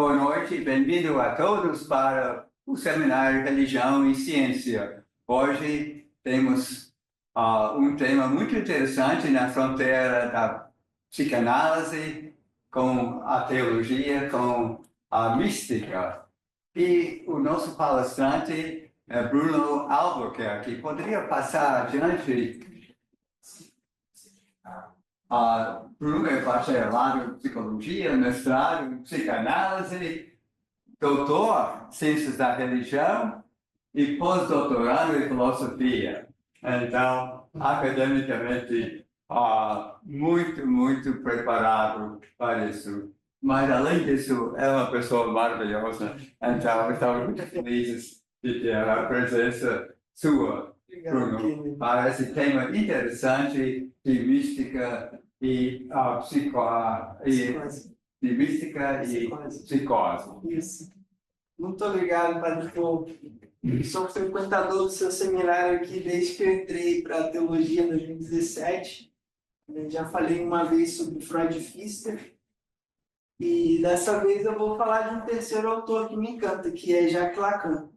Boa noite, bem-vindo a todos para o seminário Religião e Ciência. Hoje temos um tema muito interessante na fronteira da psicanálise com a teologia, com a mística. E o nosso palestrante é Bruno Albuquerque. Poderia passar adiante? Bruno é bacharelado em psicologia, mestrado em psicanálise, doutor em ciências da religião e pós-doutorado em filosofia. Então, academicamente, muito preparado para isso. Mas, além disso, é uma pessoa maravilhosa. Então, estamos muito felizes de ter a presença sua, Bruno, para esse tema interessante de mística e psicose. Isso. Muito obrigado, Padre Paul. Sou frequentador do seu seminário aqui desde que eu entrei para a teologia em 2017. Eu já falei uma vez sobre Freud e Pfister. E dessa vez eu vou falar de um terceiro autor que me encanta, que é Jacques Lacan.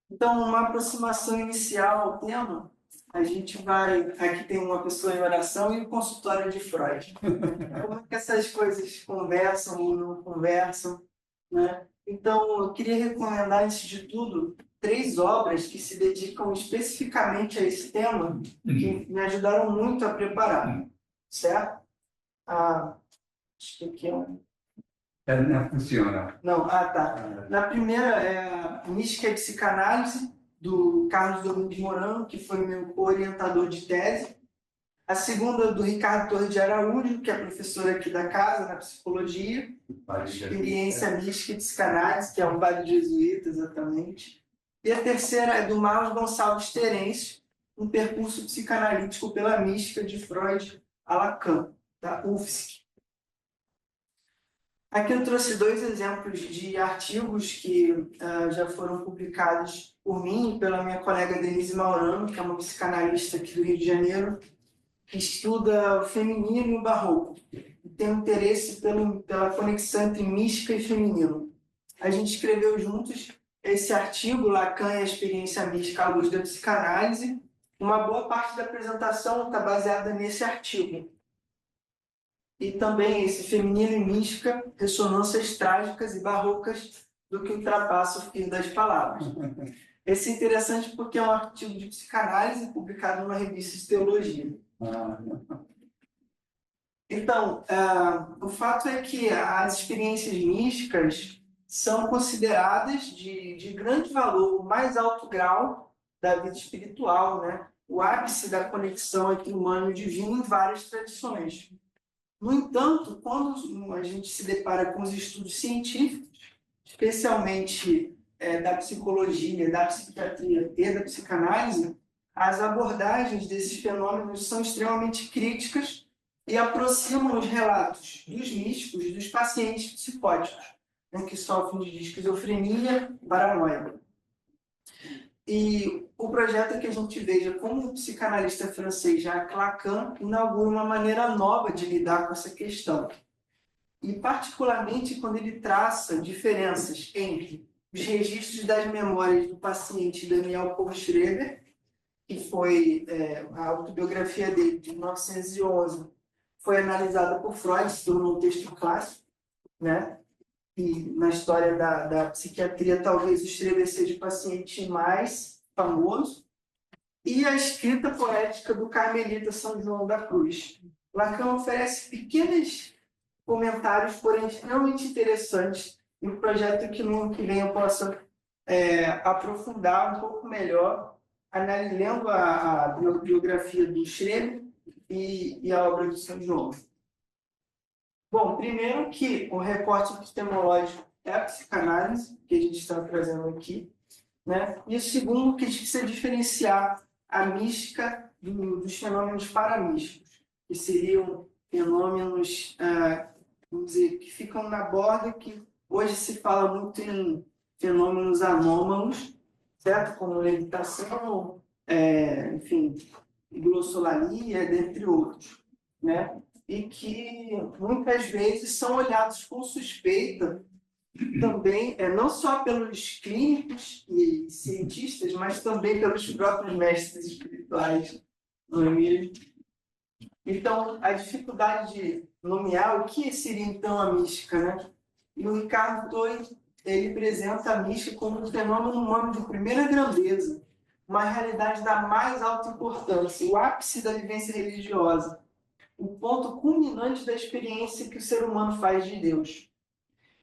Então, uma aproximação inicial ao tema, a gente vai... Aqui tem uma pessoa em oração e o consultório de Freud. Como é que essas coisas conversam ou não conversam, né? Então, eu queria recomendar, antes de tudo, 3 obras que se dedicam especificamente a esse tema, que me ajudaram muito a preparar, certo? Acho que aqui é um... Não funciona. Não, tá. Na primeira é a Mística e Psicanálise, do Carlos Domingos Mourão, que foi meu co-orientador de tese. A segunda, do Ricardo Torres de Araújo, que é professor aqui da casa, na psicologia. Experiência Mística e Psicanálise, que é um Vale Jesuíta, exatamente. E a terceira é do Marlos Gonçalves Terêncio, um percurso psicanalítico pela mística de Freud a Lacan, da UFSC. Aqui eu trouxe 2 exemplos de artigos que já foram publicados por mim e pela minha colega Denise Maurano, que é uma psicanalista aqui do Rio de Janeiro, que estuda o feminino e o barroco, e tem interesse pela conexão entre mística e feminino. A gente escreveu juntos esse artigo, Lacan e a experiência mística à luz da psicanálise. Uma boa parte da apresentação está baseada nesse artigo. E também esse feminino e mística, ressonâncias trágicas e barrocas do que ultrapassa o fio das palavras. Esse é interessante porque é um artigo de psicanálise publicado numa revista de teologia. Então, o fato é que as experiências místicas são consideradas de grande valor, o mais alto grau da vida espiritual, né? O ápice da conexão entre humano e divino em várias tradições. No entanto, quando a gente se depara com os estudos científicos, especialmente da psicologia, da psiquiatria e da psicanálise, as abordagens desses fenômenos são extremamente críticas e aproximam os relatos dos místicos e dos pacientes psicóticos, né, que sofrem de esquizofrenia e paranoia. E o projeto é que a gente veja como o psicanalista francês Jacques Lacan inaugura uma maneira nova de lidar com essa questão. E particularmente quando ele traça diferenças entre os registros das memórias do paciente Daniel Paul Schreber, que foi a autobiografia dele de 1911, foi analisada por Freud, se tornou um texto clássico, né? E na história da psiquiatria, talvez o Schreber seja o paciente mais famoso, e a escrita poética do carmelita São João da Cruz. Lacan oferece pequenos comentários, porém extremamente interessantes, e um projeto que no ano que vem eu possa aprofundar um pouco melhor, lendo a biografia do Schreber e a obra do São João. Bom, primeiro que o recorte epistemológico é a psicanálise, que a gente está trazendo aqui, né? E o segundo, que a gente precisa diferenciar a mística dos fenômenos paramísticos, que seriam fenômenos, vamos dizer, que ficam na borda, que hoje se fala muito em fenômenos anômalos, certo? Como levitação, enfim, glossolalia, dentre outros, né? e que muitas vezes são olhados com suspeita também, não só pelos clínicos e cientistas, mas também pelos próprios mestres espirituais, não é mesmo? Então, a dificuldade de nomear o que seria então a mística, né? E o Ricardo Toy, ele apresenta a mística como um fenômeno humano de primeira grandeza, uma realidade da mais alta importância, o ápice da vivência religiosa, o ponto culminante da experiência que o ser humano faz de Deus.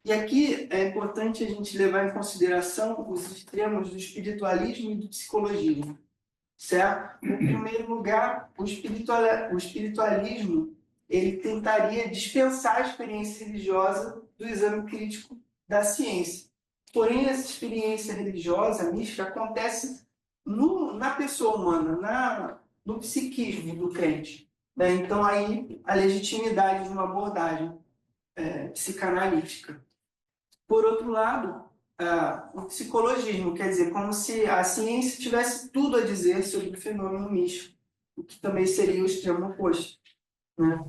E aqui é importante a gente levar em consideração os extremos do espiritualismo e do psicologismo, certo? Em primeiro lugar, o espiritualismo ele tentaria dispensar a experiência religiosa do exame crítico da ciência. Porém, essa experiência religiosa, mística, acontece na pessoa humana, no psiquismo do crente, né? Então, aí, a legitimidade de uma abordagem psicanalítica. Por outro lado, o psicologismo, quer dizer, como se a ciência tivesse tudo a dizer sobre o fenômeno místico, o que também seria o extremo oposto, né?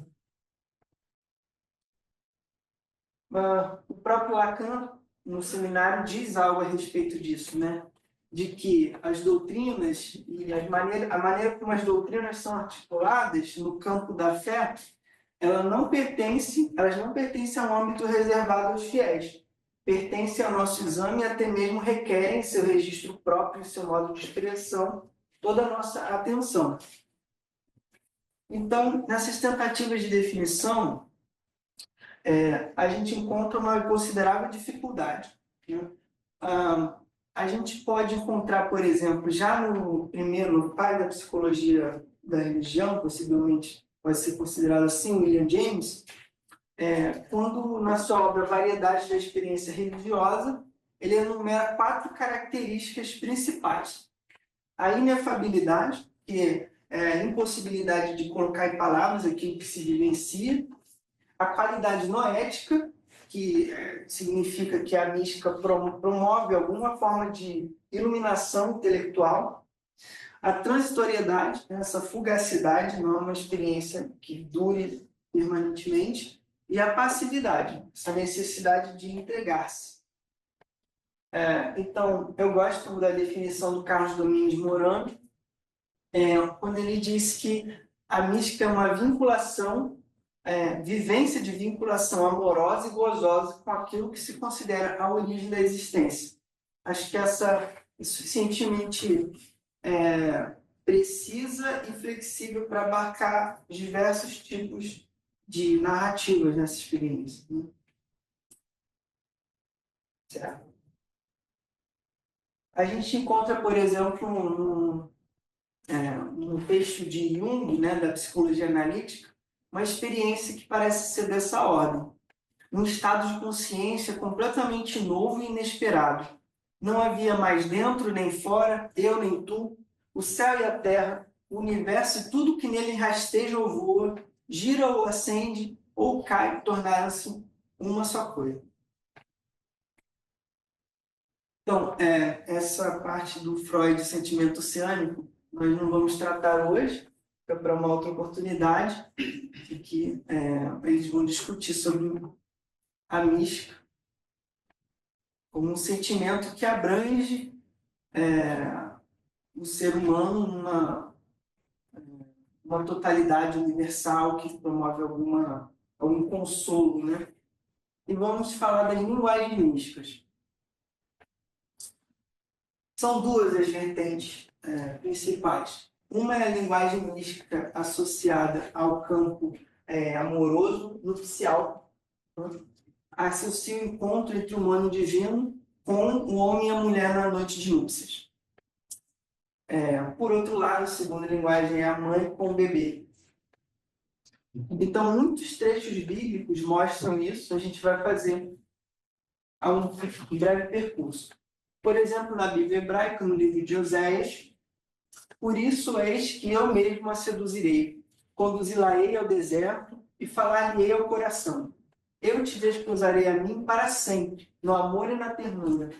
O próprio Lacan, no seminário, diz algo a respeito disso, né? De que as doutrinas e a maneira como as doutrinas são articuladas no campo da fé, elas não pertencem a um âmbito reservado aos fiéis. Pertencem ao nosso exame e até mesmo requerem seu registro próprio, seu modo de expressão, toda a nossa atenção. Então, nessas tentativas de definição, a gente encontra uma considerável dificuldade, né? A gente pode encontrar, por exemplo, já no pai da psicologia da religião, possivelmente pode ser considerado assim, William James, quando na sua obra Variedade da Experiência Religiosa, ele enumera 4 características principais. A inefabilidade, que é a impossibilidade de colocar em palavras aquilo que se vivencia. A qualidade noética, que significa que a mística promove alguma forma de iluminação intelectual. A transitoriedade, essa fugacidade, não é uma experiência que dure permanentemente. E a passividade, essa necessidade de entregar-se. Então, eu gosto da definição do Carlos Domingos Morano, quando ele diz que a mística é uma vinculação, vivência de vinculação amorosa e gozosa com aquilo que se considera a origem da existência. Acho que essa é suficientemente precisa e flexível para abarcar diversos tipos de narrativas nessa experiência, né? Certo? A gente encontra, por exemplo, no texto de Jung, né, da psicologia analítica, uma experiência que parece ser dessa ordem. Um estado de consciência completamente novo e inesperado. Não havia mais dentro nem fora, eu nem tu, o céu e a terra, o universo e tudo que nele rasteja ou voa, gira ou acende ou cai, tornaram-se uma só coisa. Então, essa parte do Freud, sentimento oceânico, nós não vamos tratar hoje, fica para uma outra oportunidade, em que eles vão discutir sobre a mística como um sentimento que abrange o ser humano numa totalidade universal que promove algum consolo, né? E vamos falar das linguagens místicas. São 2 as vertentes principais. Uma é a linguagem mística associada ao campo amoroso, nupcial, né? Associa o encontro entre o humano e o divino com o homem e a mulher na noite de núpcias. Por outro lado, a segunda linguagem é a mãe com o bebê. Então, muitos trechos bíblicos mostram isso. A gente vai fazer um breve percurso. Por exemplo, na Bíblia hebraica, no livro de Oséias, por isso eis que eu mesmo a seduzirei, conduzi-la-ei ao deserto e falar-lhe-ei ao coração. Eu te desposarei a mim para sempre, no amor e na ternura.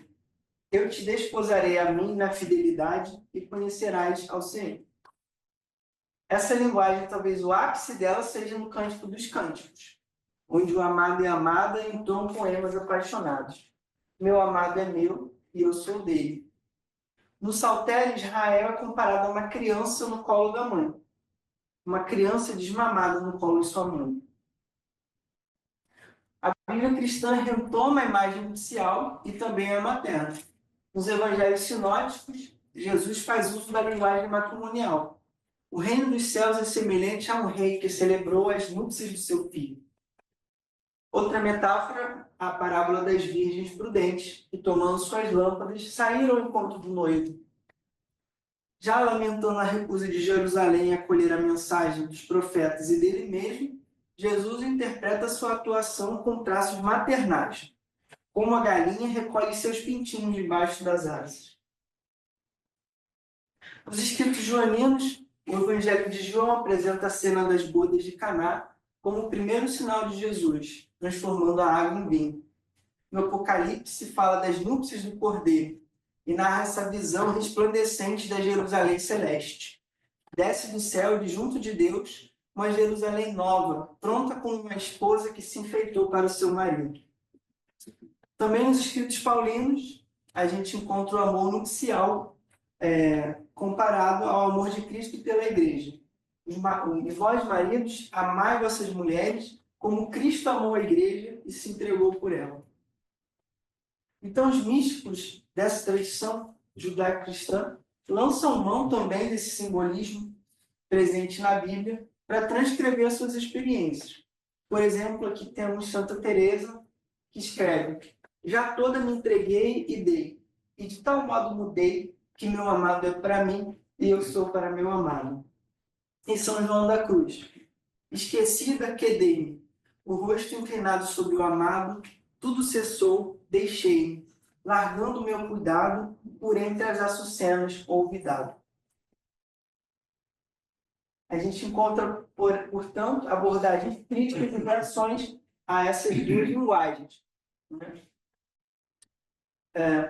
Eu te desposarei a mim na fidelidade e conhecerás ao Senhor. Essa linguagem, talvez o ápice dela seja no Cântico dos Cânticos, onde o amado e a amada entoam poemas apaixonados. Meu amado é meu e eu sou dele. No Saltério, Israel é comparado a uma criança no colo da mãe, uma criança desmamada no colo de sua mãe. A Bíblia cristã retoma a imagem nupcial e também a materna. Nos evangelhos sinóticos, Jesus faz uso da linguagem matrimonial. O reino dos céus é semelhante a um rei que celebrou as núpcias do seu filho. Outra metáfora, a parábola das virgens prudentes, que tomando suas lâmpadas, saíram ao encontro do noivo. Já lamentando a recusa de Jerusalém em acolher a mensagem dos profetas e dele mesmo, Jesus interpreta sua atuação com traços maternais, como a galinha recolhe seus pintinhos debaixo das asas. Nos escritos joaninos, o Evangelho de João apresenta a cena das bodas de Caná como o primeiro sinal de Jesus, transformando a água em vinho. No Apocalipse, fala das núpcias do Cordeiro e narra essa visão resplandecente da Jerusalém celeste. Desce do céu de junto de Deus uma Jerusalém nova, pronta como uma esposa que se enfeitou para o seu marido. Também nos escritos paulinos, a gente encontra o amor nupcial comparado ao amor de Cristo pela igreja. E vós, maridos, amai vossas mulheres como Cristo amou a igreja e se entregou por ela. Então, os místicos dessa tradição judaico-cristã lançam mão também desse simbolismo presente na Bíblia para transcrever as suas experiências. Por exemplo, aqui temos Santa Teresa, que escreve: já toda me entreguei e dei, e de tal modo mudei, que meu amado é para mim e eu sou para meu amado. E São João da Cruz: esquecida, quedei-me, o rosto inclinado sobre o amado, tudo cessou, deixei-me, largando o meu cuidado, por entre as açucenas olvidado. A gente encontra, portanto, abordagens críticas e reações a essas duas linguagens.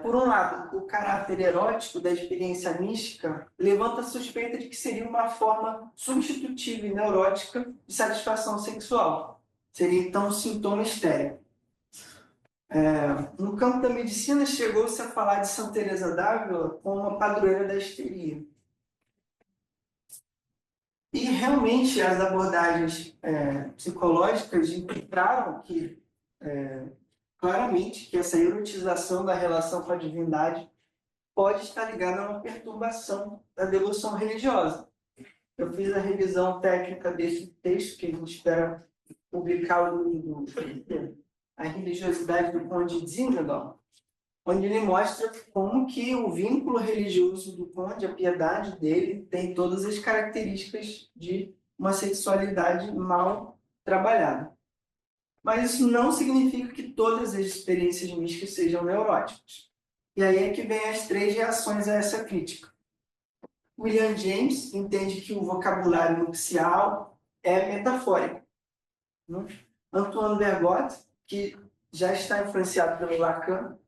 Por um lado, o caráter erótico da experiência mística levanta a suspeita de que seria uma forma substitutiva e neurótica de satisfação sexual. Seria, então, um sintoma estéril. No campo da medicina, chegou-se a falar de Santa Teresa d'Ávila como uma padroeira da histeria. E, realmente, as abordagens psicológicas encontraram que claramente que essa erotização da relação com a divindade pode estar ligada a uma perturbação da devoção religiosa. Eu fiz a revisão técnica desse texto, que a gente espera publicar no livro A Religiosidade do Conde Zinzendorf, onde ele mostra como que o vínculo religioso do conde, a piedade dele, tem todas as características de uma sexualidade mal trabalhada. Mas isso não significa que todas as experiências místicas sejam neuróticas. E aí é que vem as três reações a essa crítica. William James entende que o vocabulário nupcial é metafórico. Antoine Bergot, que já está influenciado pelo Lacan,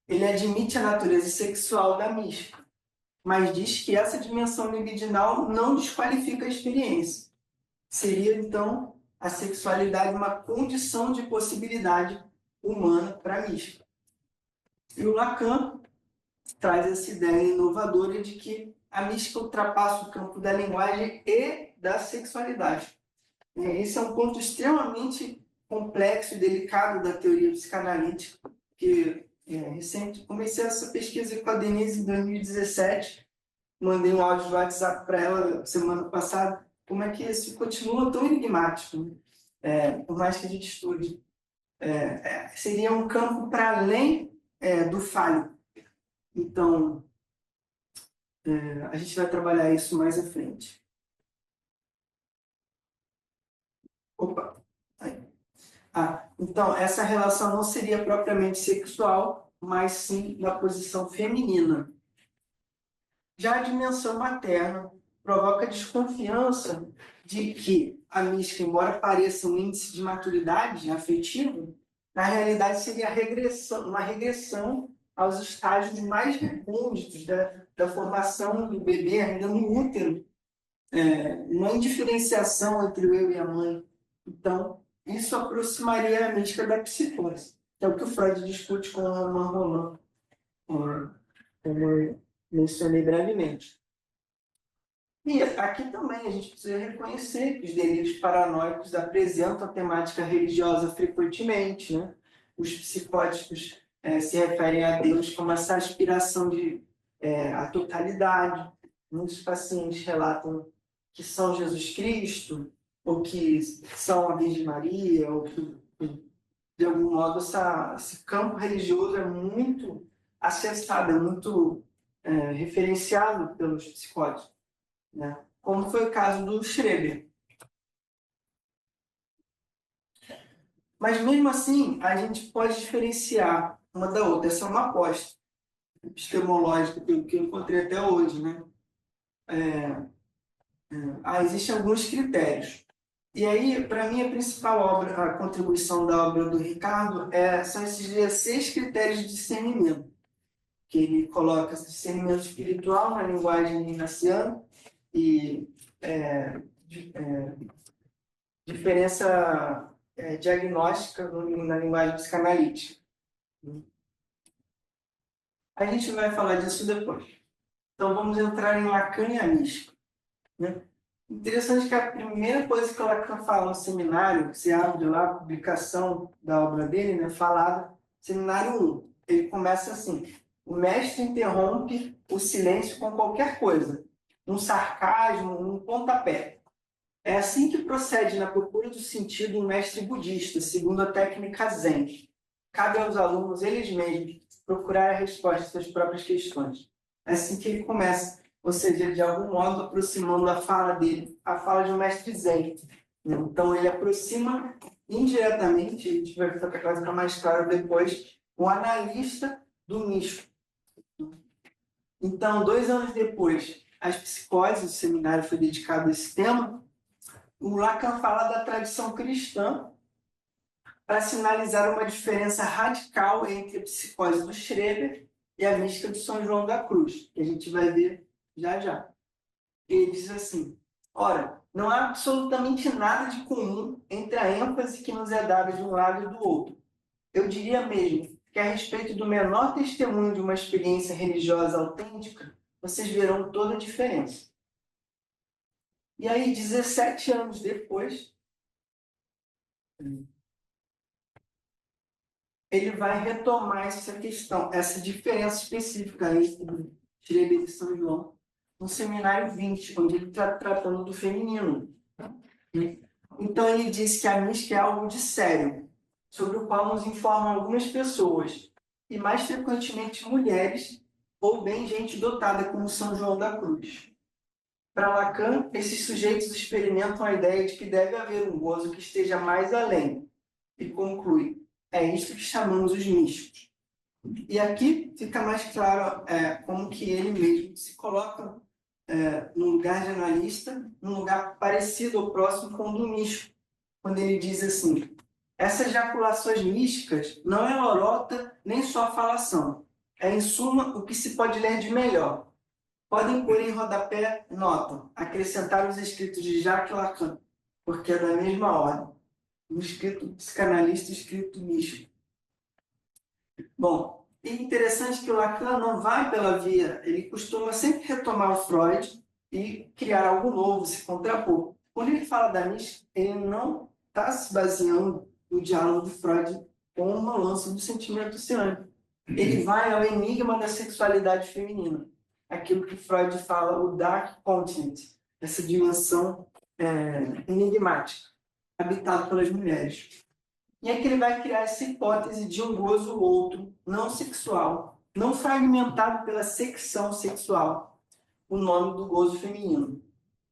ele admite a natureza sexual da mística, mas diz que essa dimensão libidinal não desqualifica a experiência. Seria, então, a sexualidade uma condição de possibilidade humana para a mística. E o Lacan traz essa ideia inovadora de que a mística ultrapassa o campo da linguagem e da sexualidade. Esse é um ponto extremamente complexo e delicado da teoria psicanalítica, que recente comecei essa pesquisa com a Denise em 2017, mandei um áudio do WhatsApp para ela semana passada, como é que isso continua tão enigmático, por mais que a gente estude. Seria um campo para além do falho. Então, a gente vai trabalhar isso mais à frente. Opa! Então, essa relação não seria propriamente sexual, mas sim da posição feminina. Já a dimensão materna provoca desconfiança de que a mística, embora pareça um índice de maturidade afetiva, na realidade seria uma regressão aos estágios mais recônditos da formação do bebê ainda no útero, uma indiferenciação entre o eu e a mãe. Então, isso aproximaria a mística da psicose. É o que o Freud discute com a Romain Rolland, como eu mencionei brevemente. E aqui também a gente precisa reconhecer que os delírios paranoicos apresentam a temática religiosa frequentemente, né? Os psicóticos se referem a Deus como essa aspiração de a totalidade. Muitos pacientes relatam que são Jesus Cristo, ou que são a Virgem Maria, ou que, de algum modo, esse campo religioso é muito acessado, é muito referenciado pelos psicóticos, né? Como foi o caso do Schreber. Mas, mesmo assim, a gente pode diferenciar uma da outra. Essa é uma aposta epistemológica que eu encontrei até hoje, né? Existem alguns critérios. E aí, para mim, a principal obra, a contribuição da obra do Ricardo são esses 16 critérios de discernimento, que ele coloca esse discernimento espiritual na linguagem ignaciana e diferença diagnóstica na linguagem psicanalítica. A gente vai falar disso depois. Então, vamos entrar em Lacan e a mística, né? Interessante que a primeira coisa que o Lacan fala no seminário, que você abre lá a publicação da obra dele, né, falada, seminário 1, ele começa assim: o mestre interrompe o silêncio com qualquer coisa, um sarcasmo, um pontapé. É assim que procede na procura do sentido um mestre budista, segundo a técnica Zen. Cabe aos alunos, eles mesmos, procurar a resposta às suas próprias questões. É assim que ele começa, ou seja, de algum modo aproximando a fala dele, a fala de um mestre Zen. Então, ele aproxima indiretamente, a gente vai ficar mais claro depois, o analista do místico. Então, 2 anos depois, as psicoses, o seminário foi dedicado a esse tema, o Lacan fala da tradição cristã para sinalizar uma diferença radical entre a psicose do Schreber e a mística de São João da Cruz, que a gente vai ver já já. Ele diz assim: ora, não há absolutamente nada de comum entre a ênfase que nos é dada de um lado e do outro. Eu diria mesmo que, a respeito do menor testemunho de uma experiência religiosa autêntica, vocês verão toda a diferença. E aí, 17 anos depois, ele vai retomar essa questão, essa diferença específica entre Schreber e São João, no seminário 20, onde ele está tratando do feminino. Então, ele diz que a mística é algo de sério, sobre o qual nos informam algumas pessoas, e mais frequentemente mulheres, ou bem gente dotada como São João da Cruz. Para Lacan, esses sujeitos experimentam a ideia de que deve haver um gozo que esteja mais além, e conclui: é isto que chamamos os místicos. E aqui fica mais claro como que ele mesmo se coloca no lugar de analista, num lugar parecido ou próximo com o do místico, quando ele diz assim: essas jaculações místicas não é lorota nem só falação, é em suma o que se pode ler de melhor. Podem pôr em rodapé nota, acrescentar os escritos de Jacques Lacan, porque é da mesma ordem, o escrito psicanalista e o escrito místico. Bom, é interessante que o Lacan não vai pela via, ele costuma sempre retomar o Freud e criar algo novo, se contrapor. Quando ele fala da mística, ele não está se baseando no diálogo do Freud com o balanço do sentimento oceânico. Ele vai ao enigma da sexualidade feminina, aquilo que Freud fala, o dark continent, essa dimensão enigmática, habitada pelas mulheres. E é que ele vai criar essa hipótese de um gozo outro, não sexual, não fragmentado pela secção sexual, o nome do gozo feminino,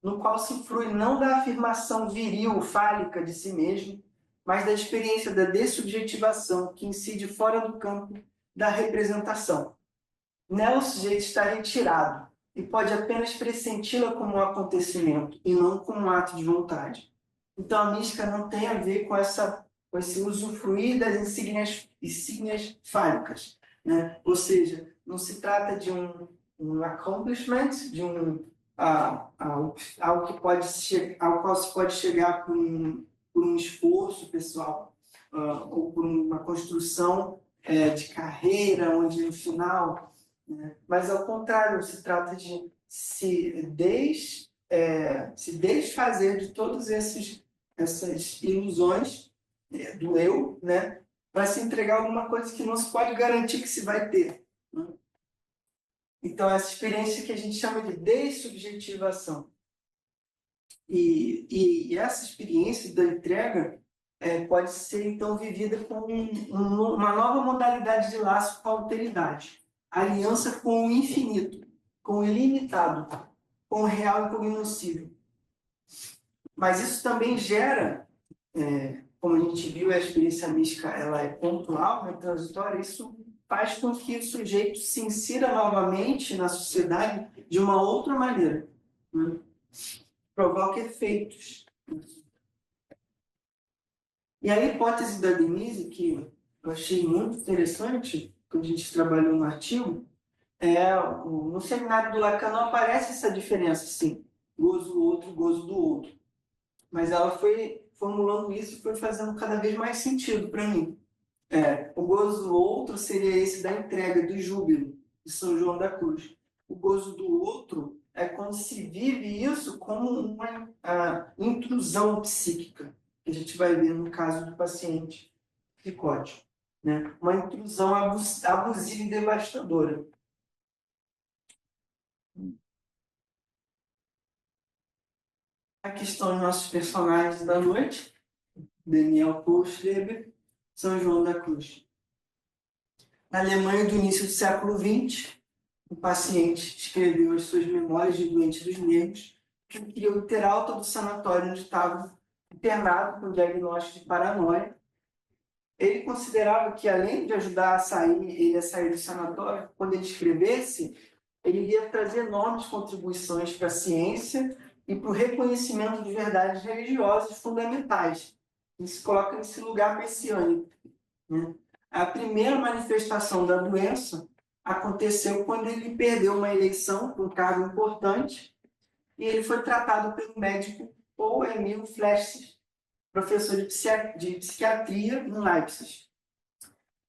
no qual se frui não da afirmação viril, fálica de si mesmo, mas da experiência da dessubjetivação que incide fora do campo da representação. Nela o sujeito está retirado e pode apenas pressenti-la como um acontecimento e não como um ato de vontade. Então a mística não tem a ver com esse usufruir das insígnias fálicas, né? Ou seja, não se trata de um accomplishment, de ao que ao qual se pode chegar por um esforço pessoal, ou por uma construção de carreira, onde no final, né? Mas ao contrário, se trata de se desfazer de todas essas ilusões do eu, né? Para se entregar alguma coisa que não se pode garantir que se vai ter, né? Então, essa experiência que a gente chama de dessubjetivação. E essa experiência da entrega pode ser, então, vivida com uma nova modalidade de laço com a alteridade. Aliança com o infinito, com o ilimitado, com o real e cognoscível. Mas isso também gera, como a gente viu, a experiência mística ela é pontual, né, transitória, isso faz com que o sujeito se insira novamente na sociedade de uma outra maneira, né? Provoca efeitos. E a hipótese da Denise, que eu achei muito interessante, quando a gente trabalhou no artigo, no seminário do Lacan não aparece essa diferença, assim, gozo do outro, gozo do outro. Mas ela foi formulando isso e foi fazendo cada vez mais sentido para mim. O gozo do outro seria esse da entrega, do júbilo, de São João da Cruz. O gozo do outro é quando se vive isso como uma intrusão psíquica, que a gente vai ver no caso do paciente psicótico, né? Uma intrusão abusiva e devastadora. Aqui estão os nossos personagens da noite: Daniel Postleber, São João da Cruz. Na Alemanha do início do século XX, o paciente escreveu as suas memórias de doente dos nervos, que queria ter alta do sanatório onde estava internado com diagnóstico de paranoia. Ele considerava que, além de ajudar ele a sair do sanatório, quando ele escrevesse, ele iria trazer enormes contribuições para a ciência e para o reconhecimento de verdades religiosas fundamentais. Ele se coloca nesse lugar messiânico, né? A primeira manifestação da doença aconteceu quando ele perdeu uma eleição por um cargo importante e ele foi tratado pelo médico Paul-Emile Fleschs, professor de psiquiatria em Leipzig.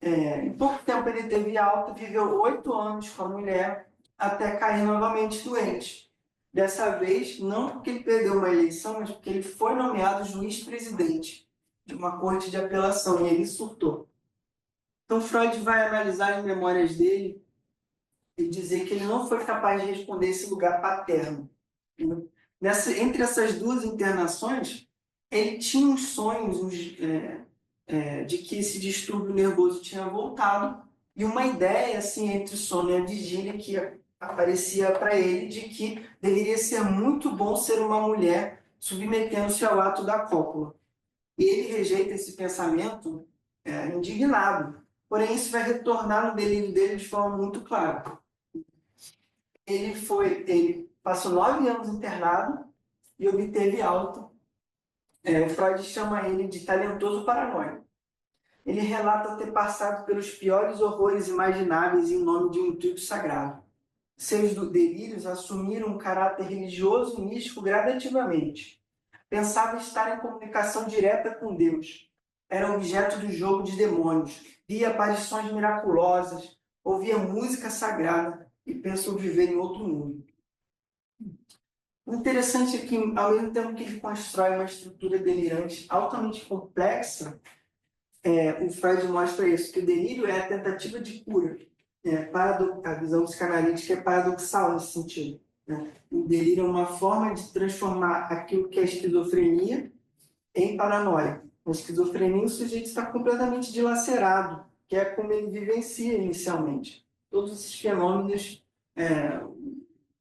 Em pouco tempo ele teve alta, viveu 8 anos com a mulher, até cair novamente doente. Dessa vez, não porque ele perdeu uma eleição, mas porque ele foi nomeado juiz-presidente de uma corte de apelação e ele surtou. Então, Freud vai analisar as memórias dele e dizer que ele não foi capaz de responder esse lugar paterno. Entre essas duas internações, ele tinha uns sonhos de que esse distúrbio nervoso tinha voltado e uma ideia, assim, entre o sono e a vigília que aparecia para ele de que deveria ser muito bom ser uma mulher submetendo-se ao ato da cópula. E ele rejeita esse pensamento indignado. Porém, isso vai retornar no delírio dele de forma muito clara. Ele passou 9 anos internado e obteve alta. Freud chama ele de talentoso paranoico. Ele relata ter passado pelos piores horrores imagináveis em nome de um intuito sagrado. Seus delírios assumiram um caráter religioso e místico gradativamente. Pensava estar em comunicação direta com Deus. Era objeto do jogo de demônios. Via aparições miraculosas, ouvia música sagrada e pensou viver em outro mundo. O interessante é que, ao mesmo tempo que ele constrói uma estrutura delirante altamente complexa, o Freud mostra isso, que o delírio é a tentativa de cura. A visão psicanalítica é paradoxal nesse sentido, né? O delírio é uma forma de transformar aquilo que é esquizofrenia em paranoia. Na esquizofrenia, o sujeito está completamente dilacerado, que é como ele vivencia inicialmente. Todos esses fenômenos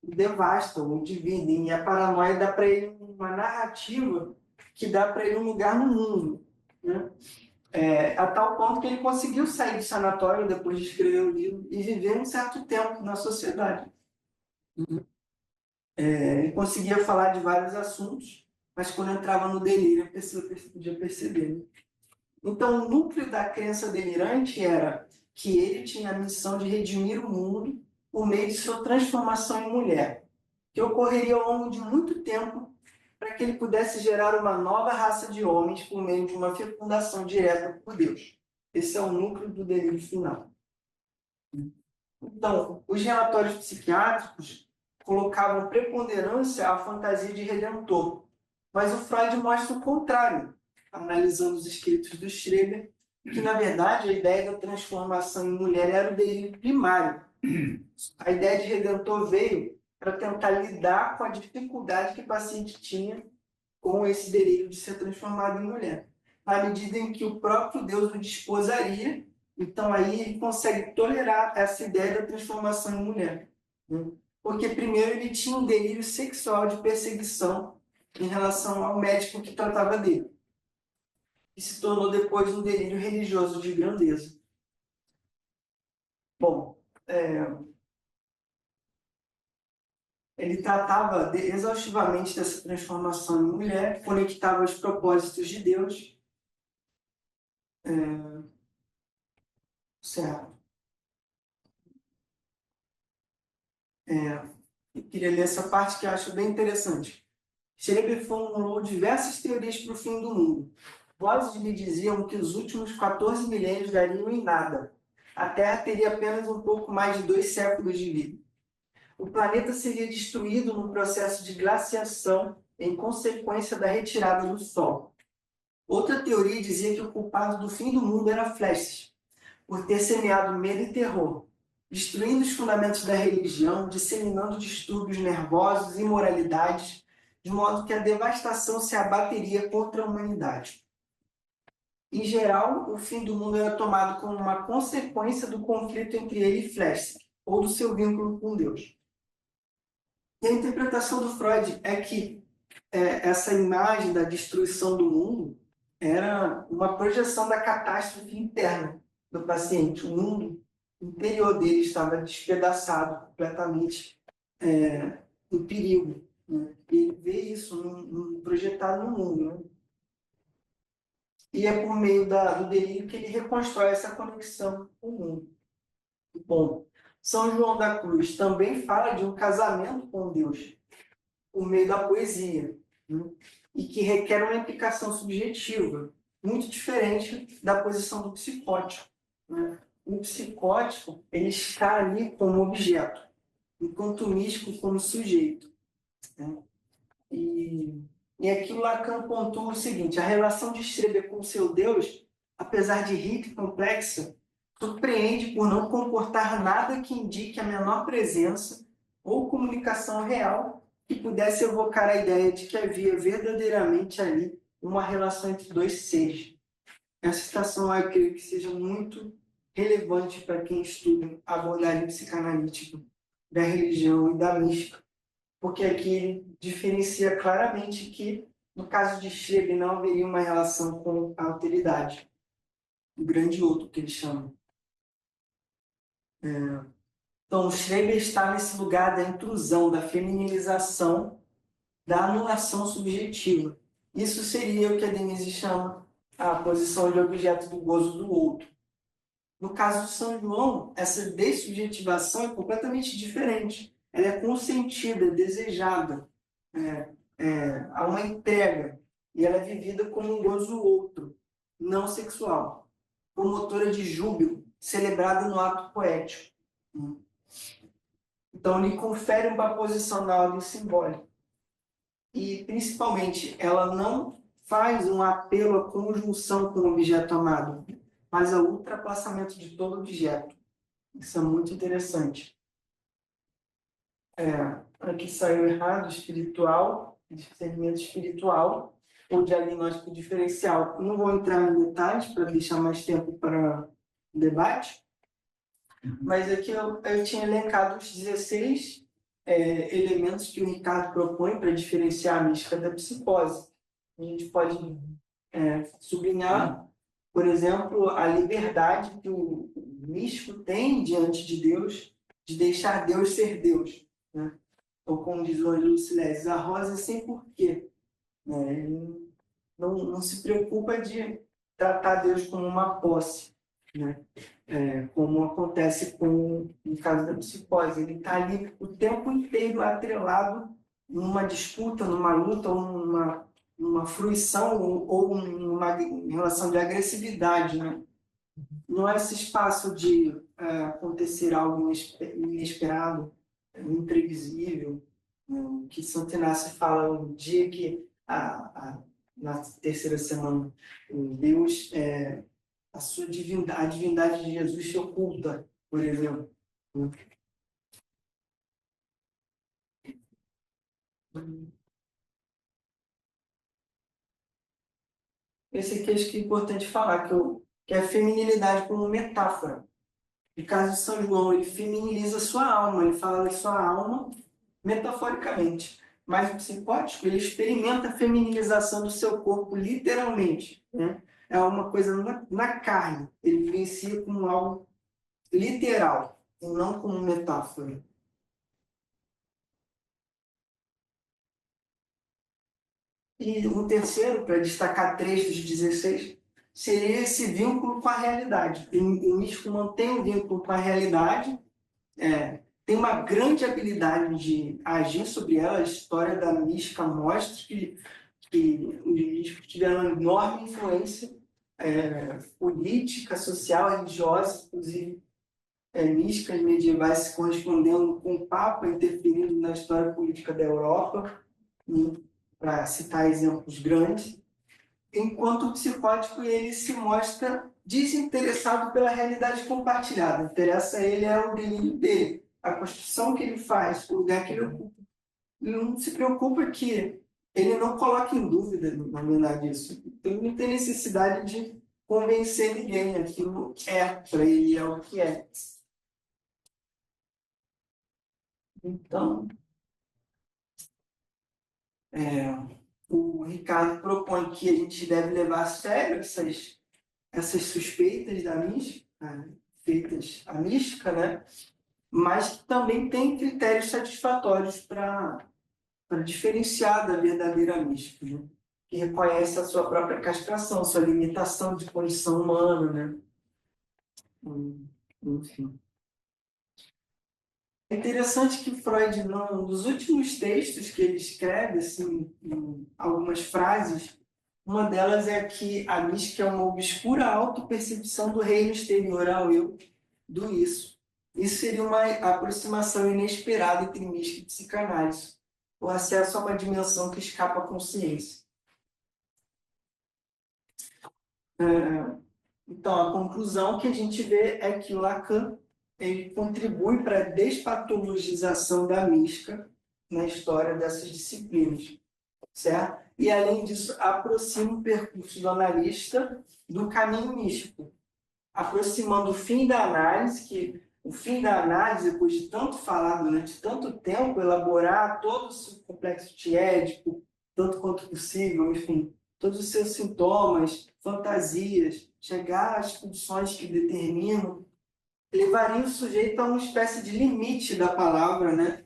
o devastam, o dividem, e a paranoia dá para ele uma narrativa que dá para ele um lugar no mundo, né? A tal ponto que ele conseguiu sair do sanatório depois de escrever o livro e viver um certo tempo na sociedade. Ele conseguia falar de vários assuntos, mas quando entrava no delírio, a pessoa podia perceber, né? Então, o núcleo da crença delirante era que ele tinha a missão de redimir o mundo por meio de sua transformação em mulher, que ocorreria ao longo de muito tempo para que ele pudesse gerar uma nova raça de homens por meio de uma fecundação direta por Deus. Esse é o núcleo do delírio final. Então, os relatórios psiquiátricos colocavam preponderância à fantasia de redentor, mas o Freud mostra o contrário, analisando os escritos do Schreber, que, na verdade, a ideia da transformação em mulher era o delírio primário. A ideia de redentor veio para tentar lidar com a dificuldade que o paciente tinha com esse delírio de ser transformado em mulher. Na medida em que o próprio Deus o desposaria, então aí ele consegue tolerar essa ideia da transformação em mulher. Porque primeiro ele tinha um delírio sexual de perseguição em relação ao médico que tratava dele. E se tornou depois um delírio religioso de grandeza. Bom, ele tratava exaustivamente dessa transformação em mulher, conectava os propósitos de Deus. Certo. Eu queria ler essa parte que eu acho bem interessante. Schreber formulou diversas teorias para o fim do mundo. Vozes lhe diziam que os últimos 14 milênios dariam em nada. A Terra teria apenas um pouco mais de 2 séculos de vida. O planeta seria destruído num processo de glaciação em consequência da retirada do Sol. Outra teoria dizia que o culpado do fim do mundo era Flesch, por ter semeado medo e terror, destruindo os fundamentos da religião, disseminando distúrbios nervosos e imoralidades, de modo que a devastação se abateria contra a humanidade. Em geral, o fim do mundo era tomado como uma consequência do conflito entre ele e Flesch, ou do seu vínculo com Deus. E a interpretação do Freud é que essa imagem da destruição do mundo era uma projeção da catástrofe interna do paciente. O mundo interior dele estava despedaçado, completamente em perigo. Né? E ele vê isso projetado no mundo. Né? E é por meio do delírio que ele reconstrói essa conexão com o mundo. Bom, São João da Cruz também fala de um casamento com Deus, por meio da poesia, né? E que requer uma implicação subjetiva, muito diferente da posição do psicótico. Né? O psicótico ele está ali como objeto, enquanto o místico como sujeito. Né? E aqui Lacan pontua o seguinte: a relação de Schreber com seu Deus, apesar de rica e complexa, surpreende por não comportar nada que indique a menor presença ou comunicação real que pudesse evocar a ideia de que havia verdadeiramente ali uma relação entre dois seres. Essa citação eu creio que seja muito relevante para quem estuda a abordagem psicanalítica da religião e da mística, porque aqui ele diferencia claramente que, no caso de Schreber, não haveria uma relação com a alteridade, o grande outro que ele chama. Então, o Schreber está nesse lugar da intrusão, da femininização, da anulação subjetiva. Isso seria o que a Denise chama a posição de objeto do gozo do outro. No caso de São João, essa dessubjetivação é completamente diferente. Ela é consentida, desejada, há uma entrega, e ela é vivida como um gozo outro, não sexual, promotora de júbilo, celebrada no ato poético. Então, lhe confere uma posição na ordem simbólica. E, principalmente, ela não faz um apelo à conjunção com o objeto amado, mas ao ultrapassamento de todo objeto. Isso é muito interessante. Aqui saiu errado, espiritual, discernimento espiritual, ou diagnóstico diferencial. Não vou entrar em detalhes para deixar mais tempo para o debate, mas aqui eu tinha elencado os 16 elementos que o Ricardo propõe para diferenciar a mística da psicose. A gente pode sublinhar, por exemplo, a liberdade que o místico tem diante de Deus, de deixar Deus ser Deus. Né? Ou como diz o Ângelo Silésio, a rosa é sem porquê. Né? Ele não se preocupa de tratar Deus como uma posse. Né? como acontece no caso da psicose. Ele está ali o tempo inteiro atrelado numa disputa, numa luta, ou numa fruição, ou numa relação de agressividade, né? Não há esse espaço de acontecer algo inesperado, imprevisível, que Santo Inácio fala um dia que, na terceira semana, Deus, a divindade de Jesus se oculta, por exemplo. Esse aqui acho que é importante falar, que é a feminilidade como metáfora. No caso de São João, ele feminiliza sua alma, ele fala da sua alma metaforicamente. Mas o psicótico, ele experimenta a feminilização do seu corpo literalmente, né? É uma coisa na carne, ele vivencia como algo literal, e não como metáfora. E o terceiro, para destacar 3 dos 16, seria esse vínculo com a realidade. O místico mantém um vínculo com a realidade, tem uma grande habilidade de agir sobre ela. A história da mística mostra que os místicos tiveram uma enorme influência política, social, religiosa, inclusive místicas medievais se correspondendo com o Papa, interferindo na história política da Europa, para citar exemplos grandes, enquanto o psicótico ele se mostra desinteressado pela realidade compartilhada. Interessa a ele o delírio dele, a construção que ele faz, o lugar que ele ocupa. Ele não se preocupa que ele não coloca em dúvida, na verdade, isso. Ele não tem necessidade de convencer ninguém, aquilo para ele, é o que é. Então, o Ricardo propõe que a gente deve levar a sério essas suspeitas da mística, feitas à mística, né? Mas que também tem critérios satisfatórios para diferenciar da verdadeira mística, né? Que reconhece a sua própria castração, sua limitação de condição humana, né? Enfim. É interessante que Freud, nos últimos textos que ele escreve, assim, em algumas frases, uma delas é que a mística é uma obscura autopercepção do reino exterior ao eu, do isso. Isso seria uma aproximação inesperada entre mística e psicanálise, o acesso a uma dimensão que escapa à consciência. Então, a conclusão que a gente vê é que Lacan ele contribui para a despatologização da mística na história dessas disciplinas, certo? E, além disso, aproxima o percurso do analista do caminho místico, aproximando o fim da análise, que o fim da análise, depois de tanto falar durante tanto tempo, elaborar todo o seu complexo tiédico, tanto quanto possível, enfim, todos os seus sintomas, fantasias, chegar às funções que determinam, levaria o sujeito a uma espécie de limite da palavra, né?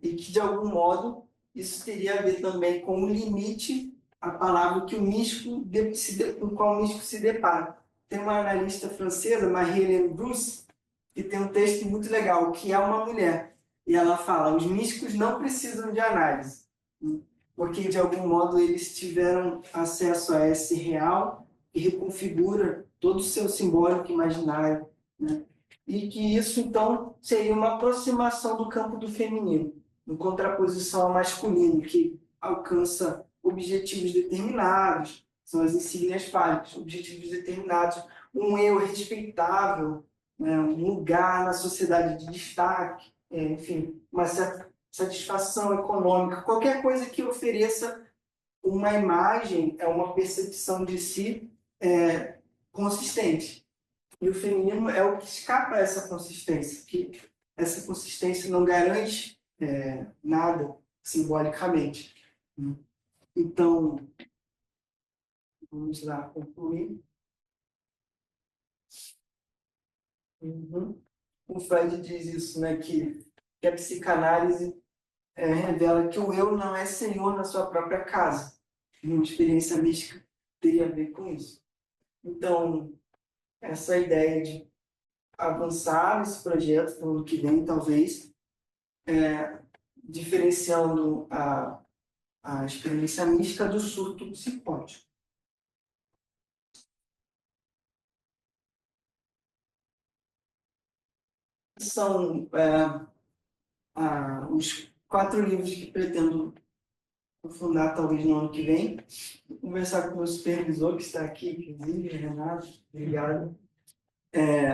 E que, de algum modo, isso teria a ver também com o limite a palavra que o místico, com o qual o místico se depara. Tem uma analista francesa, Marie-Hélène Bruce, que tem um texto muito legal, que é uma mulher. E ela fala, os místicos não precisam de análise, porque, de algum modo, eles tiveram acesso a esse real e reconfigura todo o seu simbólico imaginário, né? E que isso, então, seria uma aproximação do campo do feminino, em contraposição ao masculino, que alcança objetivos determinados, são as insígnias fálicas, objetivos determinados, um eu respeitável, né, um lugar na sociedade de destaque, enfim, uma certa satisfação econômica, qualquer coisa que ofereça uma imagem, uma percepção de si consistente. E o feminino é o que escapa a essa consistência, que essa consistência não garante nada simbolicamente. Então, vamos lá concluir. O Freud diz isso, né, que a psicanálise revela que o eu não é senhor na sua própria casa. E uma experiência mística teria a ver com isso. Então, essa ideia de avançar nesse projeto no ano que vem, talvez, diferenciando a experiência mística do surto psicótico. São os 4 livros que pretendo aprofundar, talvez, no ano que vem. Vou conversar com o meu supervisor, que está aqui, inclusive, Renato, obrigado.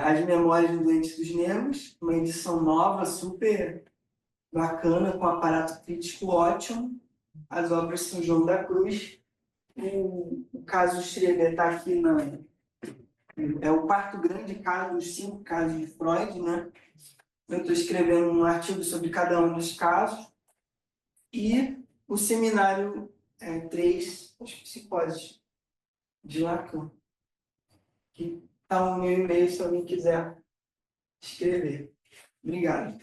As Memórias do Doente dos Nervos, uma edição nova, super bacana, com aparato crítico ótimo. As obras São João da Cruz. O caso Schreber está aqui é o 4º grande caso, os 5 casos de Freud, né? Eu estou escrevendo um artigo sobre cada um dos casos. E o seminário 3, as psicoses de Lacan, que está no meu e-mail se alguém quiser escrever. Obrigado.